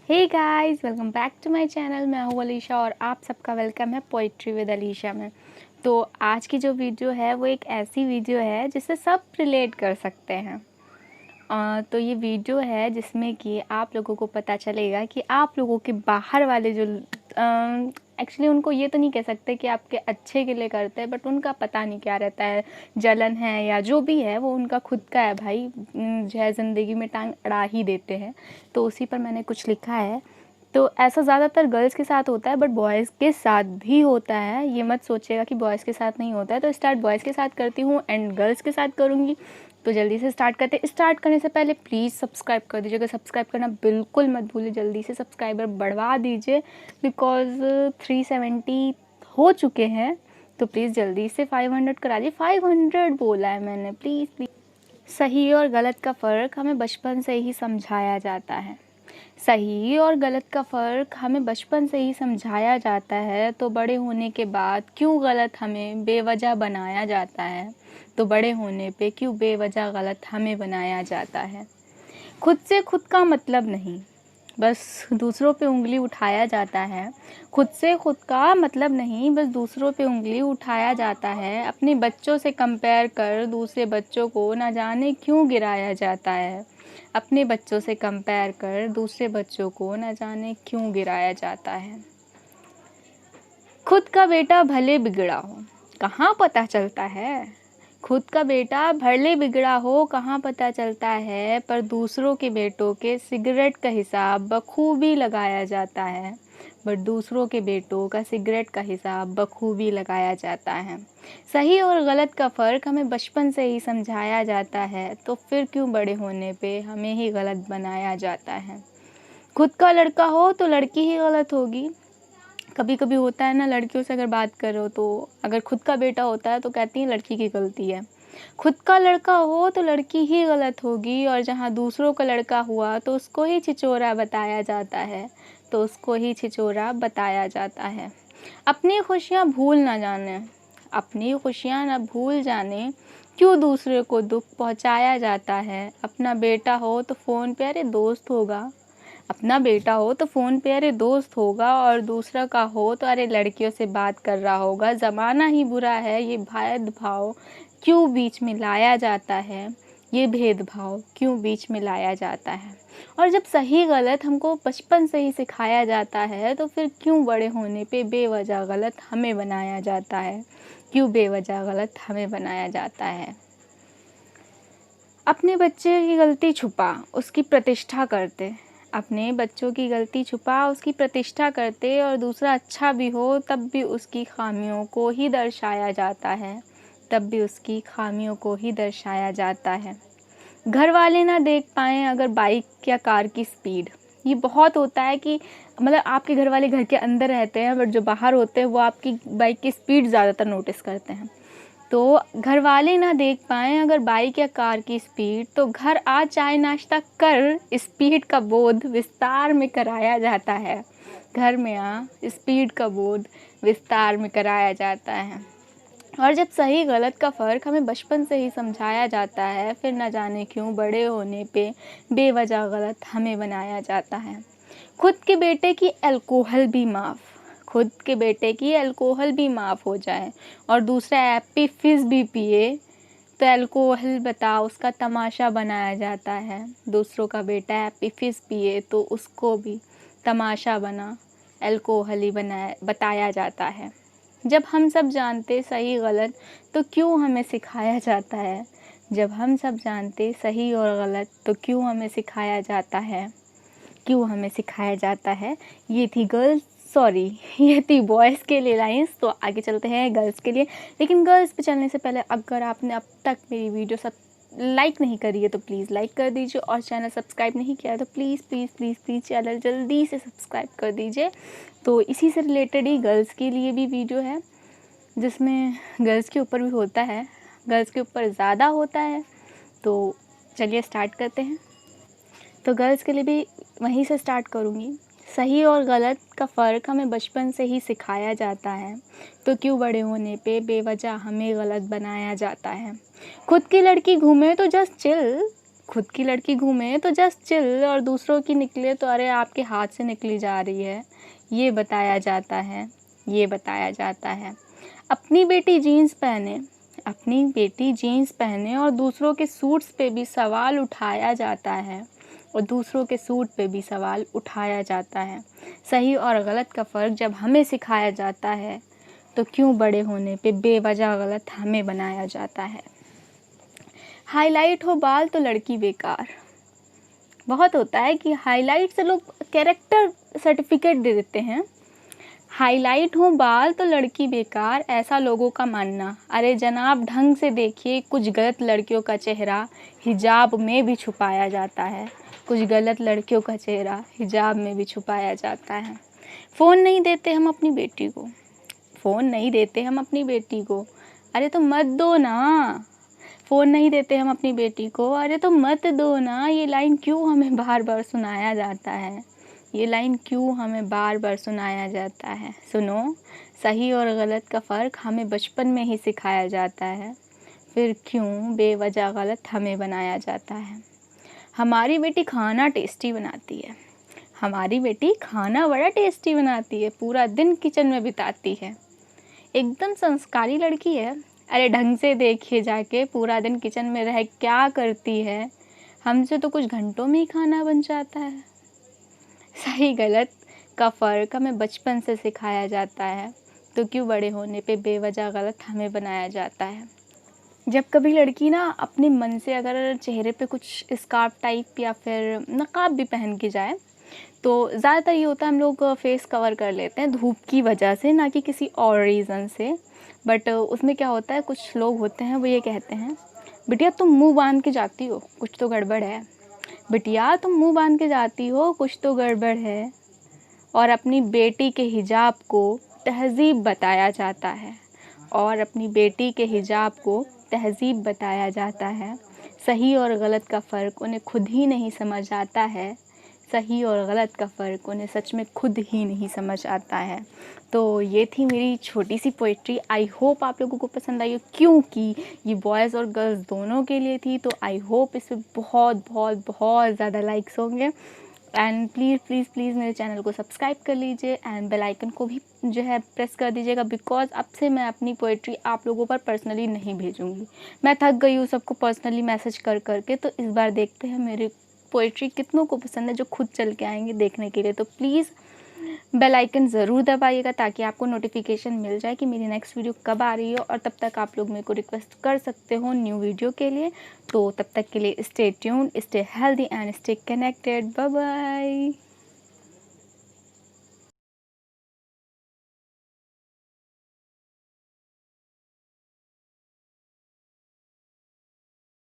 Hey guys, welcome back to my channel. मैं हूँ अलीशा और आप सबका वेलकम है पोइट्री विद अलीशा में। तो आज की जो वीडियो है वो एक ऐसी वीडियो है जिससे सब रिलेट कर सकते हैं। तो ये वीडियो है जिसमें कि आप लोगों को पता चलेगा कि आप लोगों के बाहर वाले जो एक्चुअली उनको ये तो नहीं कह सकते कि आपके अच्छे के लिए करते हैं, बट उनका पता नहीं क्या रहता है, जलन है या जो भी है वो उनका खुद का है भाई, जो है ज़िंदगी में टांग अड़ा ही देते हैं। तो उसी पर मैंने कुछ लिखा है। तो ऐसा ज़्यादातर गर्ल्स के साथ होता है, बट बॉयज़ के साथ भी होता है। ये मत सोचिएगा कि बॉयज़ के साथ नहीं होता है। तो स्टार्ट बॉयज़ के साथ करती हूँ एंड गर्ल्स के साथ करूँगी। तो जल्दी से स्टार्ट करते हैं। स्टार्ट करने से पहले प्लीज़ सब्सक्राइब कर दीजिएगा। सब्सक्राइब करना बिल्कुल मत भूलिए। जल्दी से सब्सक्राइबर बढ़वा दीजिए बिकॉज़ 370 हो चुके हैं। तो प्लीज़ जल्दी से 500 करा दीजिए। 500 बोला है मैंने, प्लीज़ प्लीज़। सही और गलत का फ़र्क हमें बचपन से ही समझाया जाता है। सही और गलत का फ़र्क हमें बचपन से ही समझाया जाता है, तो बड़े होने के बाद क्यों गलत हमें बेवजह बनाया जाता है। तो बड़े होने पे क्यों बेवजह गलत हमें बनाया जाता है। खुद से खुद का मतलब नहीं, बस दूसरों पे उंगली उठाया जाता है। खुद से खुद का मतलब नहीं, बस दूसरों पे उंगली उठाया जाता है। अपने बच्चों से कंपेयर कर दूसरे बच्चों को ना जाने क्यों गिराया जाता है। अपने बच्चों से कंपेयर कर दूसरे बच्चों को न जाने क्यों गिराया जाता है। खुद का बेटा भले बिगड़ा हो, कहाँ पता चलता है। खुद का बेटा भले बिगड़ा हो कहाँ पता चलता है, पर दूसरों के बेटों के सिगरेट का हिसाब बखूबी लगाया जाता है। बट दूसरों के बेटों का सिगरेट का हिसाब बखूबी लगाया जाता है। सही और गलत का फ़र्क हमें बचपन से ही समझाया जाता है, तो फिर क्यों बड़े होने पे हमें ही गलत बनाया जाता है। खुद का लड़का हो तो लड़की ही गलत होगी। कभी कभी होता है ना, लड़कियों से अगर बात करो तो अगर खुद का बेटा होता है तो कहती हैं लड़की की गलती है। खुद का लड़का हो तो लड़की ही गलत होगी, और जहाँ दूसरों का लड़का हुआ तो उसको ही छिचोरा बताया जाता है। तो उसको ही छिचोरा बताया जाता है। अपनी खुशियाँ भूल ना जाने, अपनी खुशियाँ ना भूल जाने, क्यों दूसरे को दुख पहुँचाया जाता है। अपना बेटा हो तो फ़ोन पे अरे दोस्त होगा, अपना बेटा हो तो फ़ोन पे अरे दोस्त होगा, और दूसरा का हो तो अरे लड़कियों से बात कर रहा होगा। ज़माना ही बुरा है, ये भेदभाव क्यों बीच में लाया जाता है। ये भेदभाव क्यों बीच में लाया जाता है। और जब सही गलत हमको बचपन से ही सिखाया जाता है, तो फिर क्यों बड़े होने पे बेवजह गलत हमें बनाया जाता है। क्यों बेवजह गलत हमें बनाया जाता है। अपने बच्चे की गलती छुपा उसकी प्रतिष्ठा करते, अपने बच्चों की गलती छुपा उसकी प्रतिष्ठा करते, और दूसरा अच्छा भी हो तब भी उसकी खामियों को ही दर्शाया जाता है। तब भी उसकी खामियों को ही दर्शाया जाता है। घर वाले ना देख पाएँ अगर बाइक या कार की स्पीड। ये बहुत होता है कि मतलब आपके घर वाले घर के अंदर रहते हैं, बट जो बाहर होते हैं वो आपकी बाइक की स्पीड ज़्यादातर नोटिस करते हैं। तो घर वाले ना देख पाएँ अगर बाइक या कार की स्पीड, तो घर आ चाय नाश्ता कर स्पीड का बोध विस्तार में कराया जाता है। घर में आ स्पीड का बोध विस्तार में कराया जाता है। और जब सही गलत का फ़र्क हमें बचपन से ही समझाया जाता है, फिर न जाने क्यों बड़े होने पे बेवजह गलत हमें बनाया जाता है। खुद के बेटे की अल्कोहल भी माफ़, खुद के बेटे की अल्कोहल भी माफ़ हो जाए, और दूसरा एप्पी फिज़ भी पिए तो अल्कोहल बता उसका तमाशा बनाया जाता है। दूसरों का बेटा एप्पी फिज़ पिए तो उसको भी तमाशा बना अल्कोहल ही बनाया बताया जाता है। जब हम सब जानते सही गलत तो क्यों हमें सिखाया जाता है। जब हम सब जानते सही और गलत तो क्यों हमें सिखाया जाता है। क्यों हमें सिखाया जाता है। ये थी गर्ल्स, सॉरी ये थी बॉयज़ के लिए लाइन्स। तो आगे चलते हैं गर्ल्स के लिए। लेकिन गर्ल्स पे चलने से पहले अगर आपने अब तक मेरी वीडियो सब लाइक नहीं करी है तो प्लीज़ लाइक कर दीजिए, और चैनल सब्सक्राइब नहीं किया है तो please please please please channel जल्दी से सब्सक्राइब कर दीजिए। तो इसी से रिलेटेड ही गर्ल्स के लिए भी वीडियो है, जिसमें गर्ल्स के ऊपर भी होता है, गर्ल्स के ऊपर ज़्यादा होता है। तो चलिए स्टार्ट करते हैं। तो गर्ल्स के लिए भी वहीं से स्टार्ट करूँगी। सही और गलत का फ़र्क हमें बचपन से ही सिखाया जाता है, तो क्यों बड़े होने पे बेवजह हमें गलत बनाया जाता है। खुद की लड़की घूमे तो जस्ट चिल, खुद की लड़की घूमे तो जस्ट चिल, और दूसरों की निकले तो अरे आपके हाथ से निकली जा रही है, ये बताया जाता है, ये बताया जाता है। अपनी बेटी जीन्स पहने, अपनी बेटी जीन्स पहने और दूसरों के सूट्स पे भी सवाल उठाया जाता है, और दूसरों के सूट पे भी सवाल उठाया जाता है। सही और गलत का फ़र्क जब हमें सिखाया जाता है तो क्यों बड़े होने पे बेवजह गलत हमें बनाया जाता है। हाईलाइट हो बाल तो लड़की बेकार। बहुत होता है कि हाईलाइट से लोग कैरेक्टर सर्टिफिकेट दे देते हैं। हाईलाइट हो बाल तो लड़की बेकार, ऐसा लोगों का मानना। अरे जनाब ढंग से देखिए, कुछ गलत लड़कियों का चेहरा हिजाब में भी छुपाया जाता है। कुछ गलत लड़कियों का चेहरा हिजाब में भी छुपाया जाता है। फ़ोन नहीं देते हम अपनी बेटी को, फ़ोन नहीं देते हम अपनी बेटी को, अरे तो मत दो ना। फ़ोन नहीं देते हम अपनी बेटी को, अरे तो मत दो ना। ये लाइन क्यों हमें बार बार सुनाया जाता है, ये लाइन क्यों हमें बार बार सुनाया जाता है। सुनो, सही और गलत का फ़र्क हमें बचपन में ही सिखाया जाता है, फिर क्यों बेवजह गलत हमें बनाया जाता है। हमारी बेटी खाना टेस्टी बनाती है, हमारी बेटी खाना बड़ा टेस्टी बनाती है, पूरा दिन किचन में बिताती है, एकदम संस्कारी लड़की है। अरे ढंग से देखिए जाके, पूरा दिन किचन में रह क्या करती है, हमसे तो कुछ घंटों में ही खाना बन जाता है। सही गलत का फ़र्क हमें बचपन से सिखाया जाता है, तो क्यों बड़े होने पे बेवजह गलत हमें बनाया जाता है। जब कभी लड़की ना अपने मन से अगर चेहरे पे कुछ स्कार्फ टाइप या फिर नकाब भी पहन के जाए, तो ज़्यादातर ये होता है हम लोग फेस कवर कर लेते हैं धूप की वजह से, ना कि किसी और रीज़न से। बट उसमें क्या होता है, कुछ लोग होते हैं वो ये कहते हैं, बिटिया तुम मुंह बांध के जाती हो, कुछ तो गड़बड़ है। बिटिया तुम मुंह बांध के जाती हो, कुछ तो गड़बड़ है। और अपनी बेटी के हिजाब को तहज़ीब बताया जाता है, और अपनी बेटी के हिजाब को तहज़ीब बताया जाता है। सही और गलत का फ़र्क उन्हें खुद ही नहीं समझ आता है, सही और गलत का फ़र्क उन्हें सच में खुद ही नहीं समझ आता है। तो ये थी मेरी छोटी सी पोइट्री। आई होप आप लोगों को पसंद आई हो, क्योंकि ये बॉयज़ और गर्ल्स दोनों के लिए थी। तो आई होप इस पे बहुत बहुत बहुत ज़्यादा लाइक्स होंगे। एंड प्लीज़ प्लीज़ प्लीज़ मेरे चैनल को सब्सक्राइब कर लीजिए, एंड बेल आइकन को भी जो है प्रेस कर दीजिएगा, बिकॉज़ अब से मैं अपनी पोइट्री आप लोगों पर पर्सनली नहीं भेजूँगी। मैं थक गई हूँ सबको पर्सनली मैसेज कर के। तो इस बार देखते हैं मेरी पोइट्री कितनों को पसंद है, जो खुद चल के आएंगे देखने के लिए। तो प्लीज़ बेल आइकन ज़रूर दबाइएगा, ताकि आपको नोटिफिकेशन मिल जाए कि मेरी नेक्स्ट वीडियो कब आ रही है। और तब तक आप लोग मेरे को रिक्वेस्ट कर सकते हो न्यू वीडियो के लिए। तो तब तक के लिए stay tuned, stay healthy and stay connected. Bye bye.